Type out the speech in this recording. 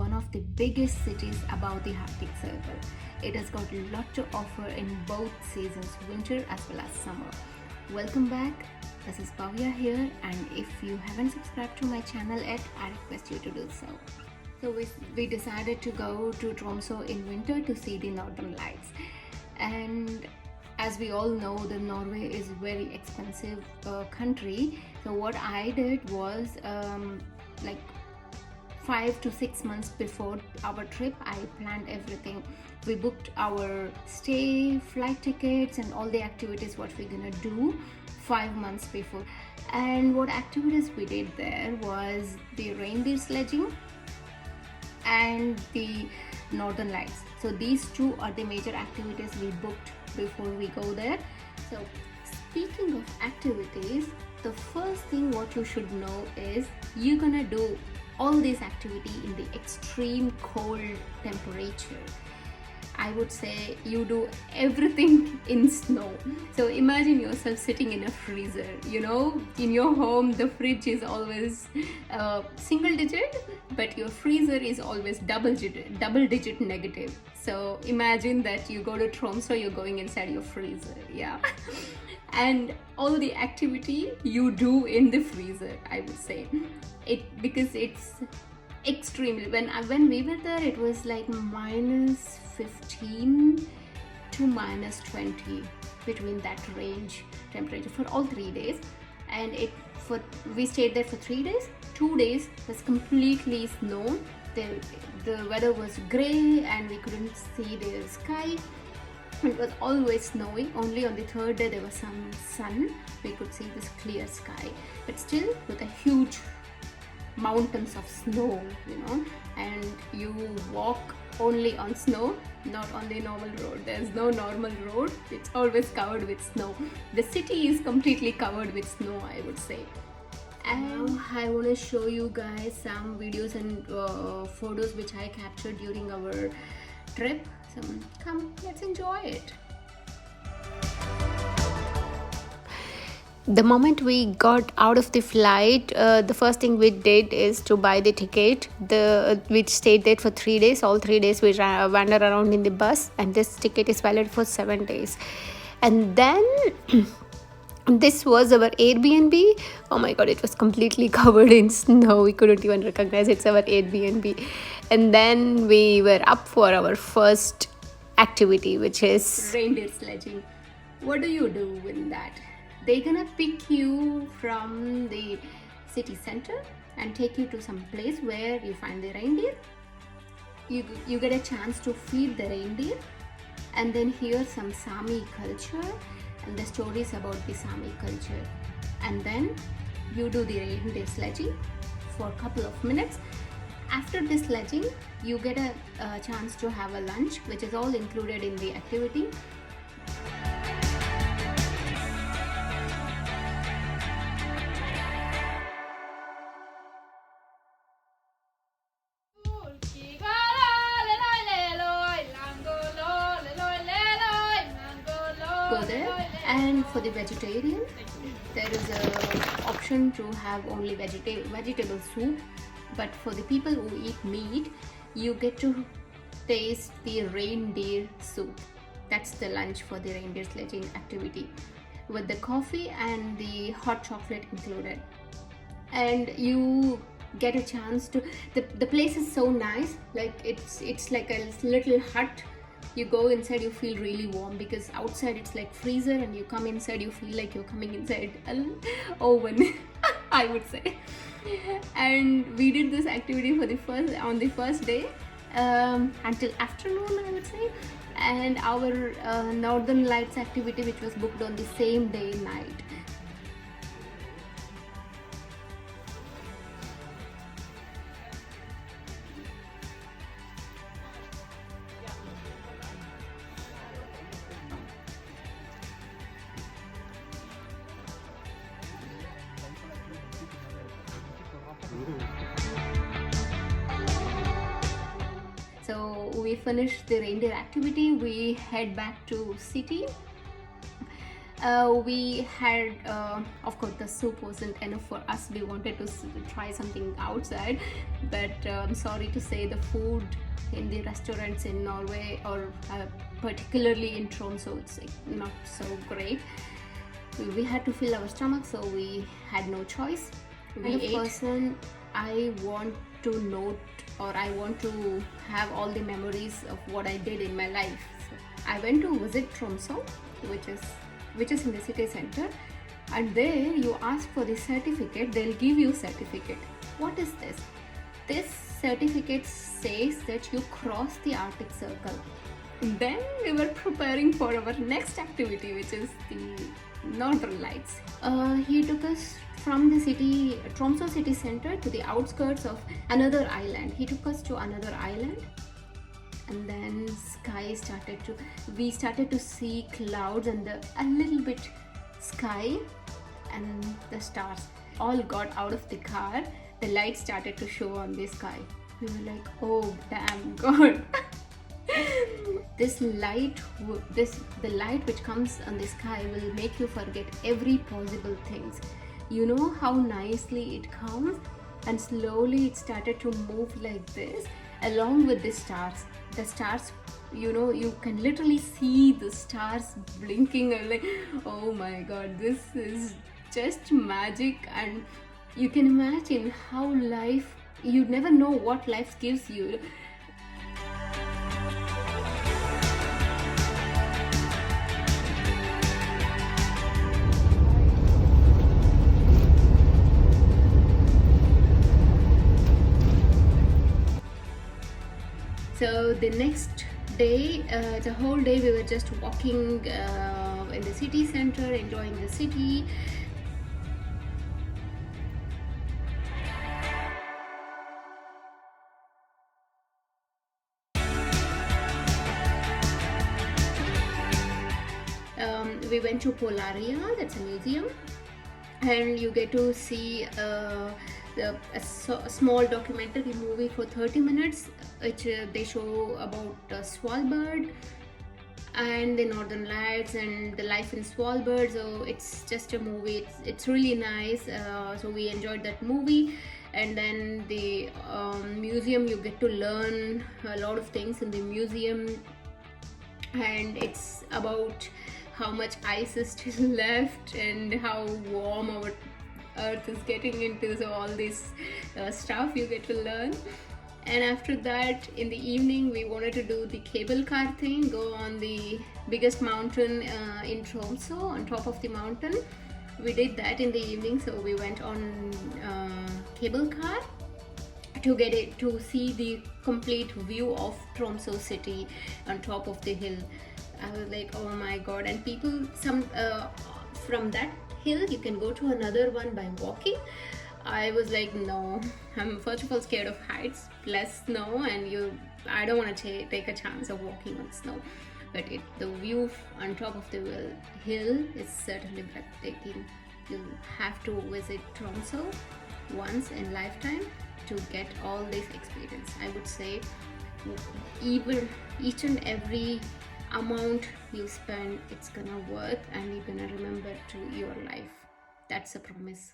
one of the biggest cities above the Arctic Circle. It has got a lot to offer in both seasons, winter as well as summer. Welcome back. This is Bhavya here, and if you haven't subscribed to my channel yet, I request you to do so. So we decided to go to Tromsø in winter to see the Northern Lights. And as we all know, the Norway is a very expensive country. So what I did was like 5 to 6 months before our trip, I planned everything. We booked our stay, flight tickets, and all the activities what we're gonna do 5 months before. And what activities we did there was the reindeer sledging and the Northern Lights. So these two are the major activities we booked before we go there. So speaking of activities, the first thing what you should know is you're gonna do all this activity in the extreme cold temperature. I would say you do everything in snow. So imagine yourself sitting in a freezer. You know, in your home the fridge is always single digit, but your freezer is always double digit negative. So imagine that you go to Tromsø, you're going inside your freezer, yeah. And all the activity you do in the freezer, I would say it, because it's extremely, when we were there it was like minus 15 to minus 20, between that range temperature for all 3 days. And we stayed there for 3 days. 2 days was completely snow. The weather was gray and we couldn't see the sky. It was always snowing. Only on the third day there was some sun. We could see this clear sky, but still with a huge mountains of snow, you know. And you walk only on snow, not on the normal road. There's no normal road. It's always covered with snow. The city is completely covered with snow, I would say. And now I want to show you guys some videos and photos which I captured during our trip. So come, let's enjoy it. The moment we got out of the flight, the first thing we did is to buy the ticket. We stayed there for 3 days. All 3 days we wandered around in the bus, and this ticket is valid for 7 days. And then this was our Airbnb. Oh my god, it was completely covered in snow. We couldn't even recognize it's our Airbnb. And then we were up for our first activity, which is reindeer sledging. What do you do in that? They're gonna pick you from the city center and take you to some place where you find the reindeer. You get a chance to feed the reindeer and then hear some Sami culture and the stories about the Sami culture. And then you do the reindeer sledging for a couple of minutes. After the sledging, you get a chance to have a lunch, which is all included in the activity. Go there. And for the vegetarian, there is a option to have only vegetable soup. But for the people who eat meat, you get to taste the reindeer soup. That's the lunch for the reindeer sledging activity, with the coffee and the hot chocolate included. And you get a chance to, the place is so nice. Like it's like a little hut. You go inside, you feel really warm, because outside it's like freezer, and you come inside, you feel like you're coming inside an oven, I would say. And we did this activity on the first day until afternoon, I would say. And our Northern Lights activity, which was booked on the same day night. So we finished the reindeer activity. We head back to city. We had, of course, the soup wasn't enough for us. We wanted to try something outside, but I'm sorry to say the food in the restaurants in Norway, or particularly in Tromsø, it's like not so great. We had to fill our stomach, so we had no choice. We ate. Person I want to note, or I want to have all the memories of what I did in my life. So I went to visit Tromsø, which is in the city center, and there you ask for the certificate. They'll give you certificate. What is this? This certificate says that you crossed the Arctic Circle. Then we were preparing for our next activity, which is the Northern Lights. He took us from the city, Tromsø city center, to the outskirts of another island. He took us to another island, and then we started to see clouds and a little bit sky and the stars. All got out of the car. The lights started to show on the sky. We were like, oh damn god. The light which comes on the sky will make you forget every possible things. You know how nicely it comes, and slowly it started to move like this along with the stars. The stars, you can literally see the stars blinking. I'm like, oh my god, this is just magic. And you can imagine how you never know what life gives you. So the next day, the whole day we were just walking in the city center, enjoying the city. We went to Polaria, that's a museum, and you get to see a small documentary movie for 30 minutes, which they show about Svalbard and the Northern Lights and the life in Svalbard. So it's just a movie. It's really nice. So we enjoyed that movie. And then the museum, you get to learn a lot of things in the museum, and it's about how much ice is still left and how warm our earth is getting into. So all this stuff you get to learn. And after that, in the evening, we wanted to do the cable car thing, go on the biggest mountain in Tromsø, on top of the mountain. We did that in the evening, so we went on cable car to see the complete view of Tromsø city on top of the hill. I was like, oh my god. And people, from that hill you can go to another one by walking. I was like, no, I'm first of all scared of heights, plus snow, and I don't want to take a chance of walking on snow. But the view on top of the hill is certainly breathtaking. You have to visit Tromsø once in lifetime to get all this experience. I would say even each and every amount you spend, it's gonna worth, and you're gonna remember to your life. That's a promise.